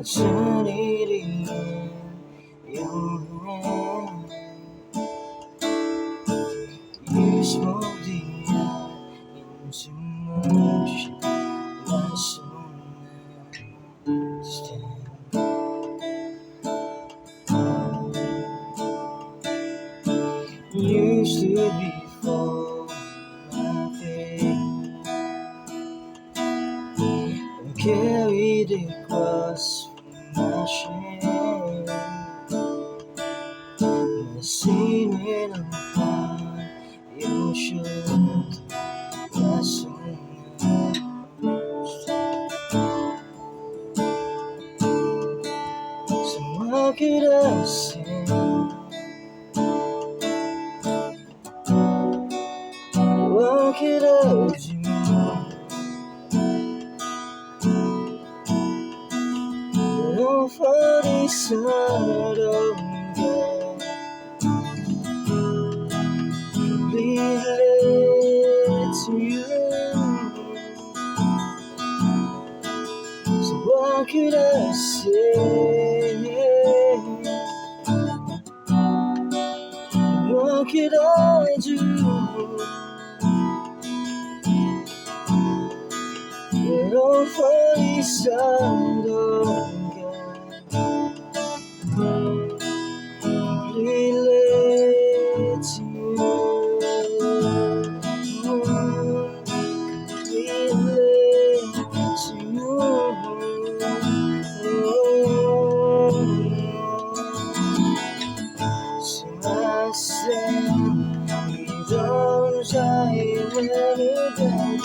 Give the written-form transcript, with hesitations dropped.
这里离永远。于是梦里眼睛梦是难受Used to be for nothing. I carried a cross for my shame. I seen it upon your shoulder. That's so what could I say? What could I do? No funny side of God. Please let you. So what could I say? What could I do? No funny side of God. Please let you. Please let you. So I said, we don't try it again.